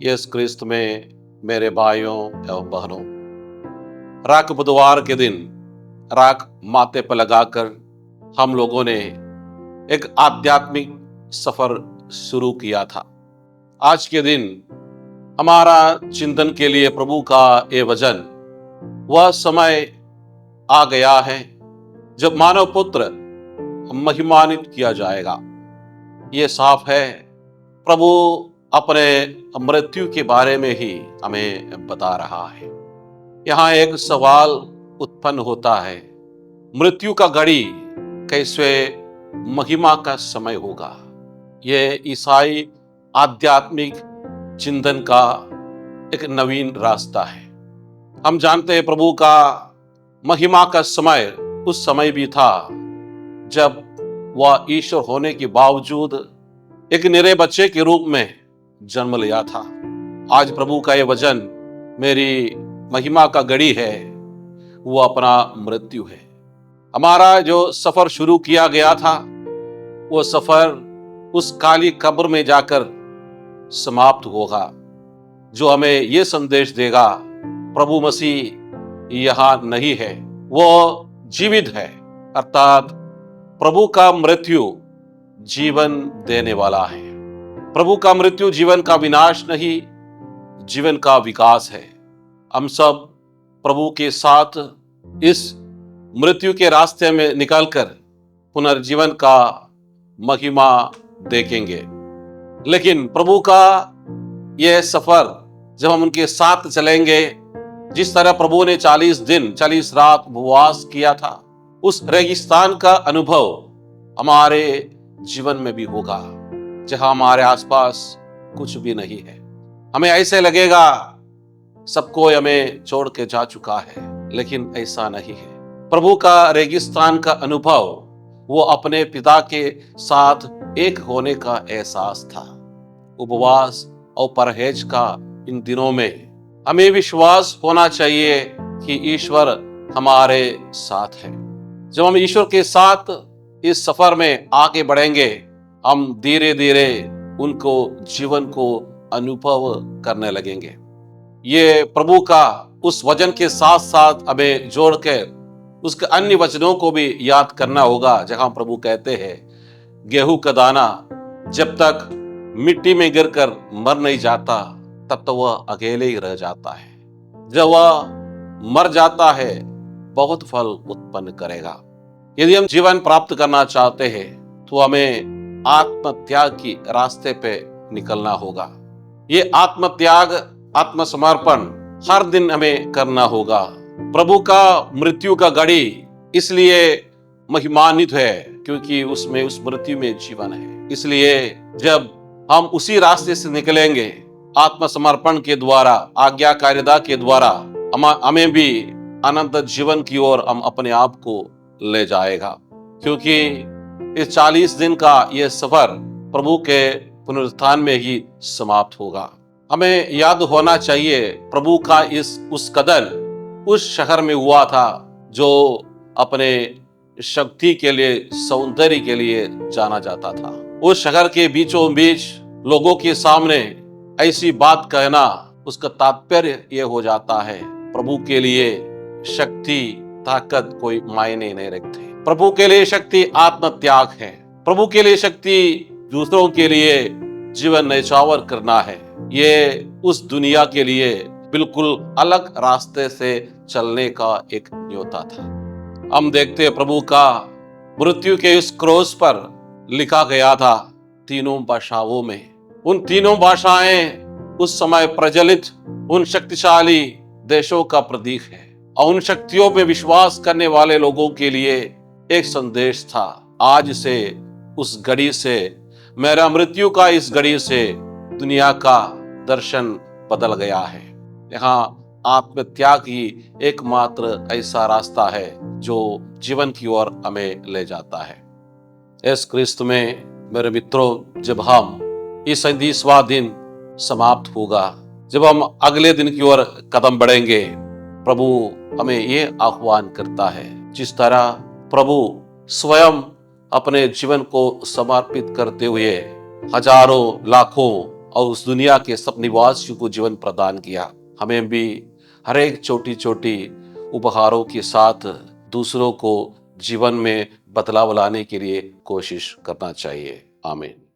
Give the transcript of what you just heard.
यीशु क्रिस्त में मेरे भाइयों एवं बहनों, राख बुधवार के दिन राख माथे पर लगाकर हम लोगों ने एक आध्यात्मिक सफर शुरू किया था। आज के दिन हमारा चिंतन के लिए प्रभु का ये वचन, वह समय आ गया है जब मानव पुत्र महिमान्वित किया जाएगा। ये साफ है, प्रभु अपने मृत्यु के बारे में ही हमें बता रहा है। यहाँ एक सवाल उत्पन्न होता है, मृत्यु का घड़ी कैसे महिमा का समय होगा? ये ईसाई आध्यात्मिक चिंतन का एक नवीन रास्ता है। हम जानते हैं प्रभु का महिमा का समय उस समय भी था जब वह ईश्वर होने के बावजूद एक निरे बच्चे के रूप में जन्म लिया था। आज प्रभु का ये वचन मेरी महिमा का घड़ी है, वो अपना मृत्यु है। हमारा जो सफर शुरू किया गया था, वो सफर उस काली कब्र में जाकर समाप्त होगा, जो हमें ये संदेश देगा प्रभु मसीह यहाँ नहीं है, वो जीवित है। अर्थात प्रभु का मृत्यु जीवन देने वाला है। प्रभु का मृत्यु जीवन का विनाश नहीं, जीवन का विकास है। हम सब प्रभु के साथ इस मृत्यु के रास्ते में निकलकर पुनर्जीवन का महिमा देखेंगे। लेकिन प्रभु का यह सफर जब हम उनके साथ चलेंगे, जिस तरह प्रभु ने 40 दिन 40 रात उपवास किया था, उस रेगिस्तान का अनुभव हमारे जीवन में भी होगा, जहां हमारे आसपास कुछ भी नहीं है। हमें ऐसे लगेगा सब कोई हमें छोड़ के जा चुका है, लेकिन ऐसा नहीं है। प्रभु का रेगिस्तान का अनुभव वो अपने पिता के साथ एक होने का एहसास था। उपवास और परहेज का इन दिनों में हमें विश्वास होना चाहिए कि ईश्वर हमारे साथ है। जब हम ईश्वर के साथ इस सफर में आगे बढ़ेंगे, हम धीरे धीरे उनको जीवन को अनुभव करने लगेंगे। ये प्रभु का उस वचन के साथ साथ हमें जोड़कर उसके अन्य वचनों को भी याद करना होगा, जहां प्रभु कहते हैं गेहूं का दाना जब तक मिट्टी में गिरकर मर नहीं जाता, तब तो वह अकेले ही रह जाता है। जब वह मर जाता है, बहुत फल उत्पन्न करेगा। यदि हम जीवन प्राप्त करना चाहते हैं, तो हमें आत्मत्याग की रास्ते पे निकलना होगा। ये आत्मत्याग, आत्मसमर्पण हर दिन हमें करना होगा। प्रभु का मृत्यु का घड़ी इसलिए महिमान्वित है क्योंकि उसमें, उस मृत्यु में जीवन है। इसलिए जब हम उसी रास्ते से निकलेंगे, आत्मसमर्पण के द्वारा, आज्ञाकारिता के द्वारा, हमें भी अनंत जीवन की ओर हम अपने आप को ले जाएगा। क्योंकि इस 40 दिन का यह सफर प्रभु के पुनरुत्थान में ही समाप्त होगा। हमें याद होना चाहिए प्रभु का उस कदर उस शहर में हुआ था जो अपने शक्ति के लिए, सौंदर्य के लिए जाना जाता था। उस शहर के बीचों बीच लोगों के सामने ऐसी बात कहना, उसका तात्पर्य यह हो जाता है प्रभु के लिए शक्ति, ताकत कोई मायने नहीं रखते। प्रभु के लिए शक्ति आत्मत्याग है। प्रभु के लिए शक्ति दूसरों के लिए जीवन न्यौछावर करना है। ये उस दुनिया के लिए बिल्कुल अलग रास्ते से चलने का एक न्योता था। हम देखते हैं प्रभु का मृत्यु के उस क्रोस पर लिखा गया था 3 भाषाओं में। उन 3 भाषाएं उस समय प्रचलित उन शक्तिशाली देशों का प्रतीक है, और उन शक्तियों में विश्वास करने वाले लोगों के लिए एक संदेश था। आज से, उस घड़ी से, मेरा मृत्यु का इस घड़ी से दुनिया का दर्शन बदल गया है। यहाँ आत्मत्याग ही एकमात्र ऐसा रास्ता है जो जीवन की ओर हमें ले जाता है। इस क्रिस्त में मेरे मित्रों, जब हम इस 37वां दिन समाप्त होगा, जब हम अगले दिन की ओर कदम बढ़ेंगे, प्रभु हमें ये आह्वान करता है, जिस तरह प्रभु स्वयं अपने जीवन को समर्पित करते हुए हजारों लाखों और उस दुनिया के सब निवासियों को जीवन प्रदान किया। हमें भी हर एक छोटी छोटी उपहारों के साथ दूसरों को जीवन में बदलाव लाने के लिए कोशिश करना चाहिए। आमीन।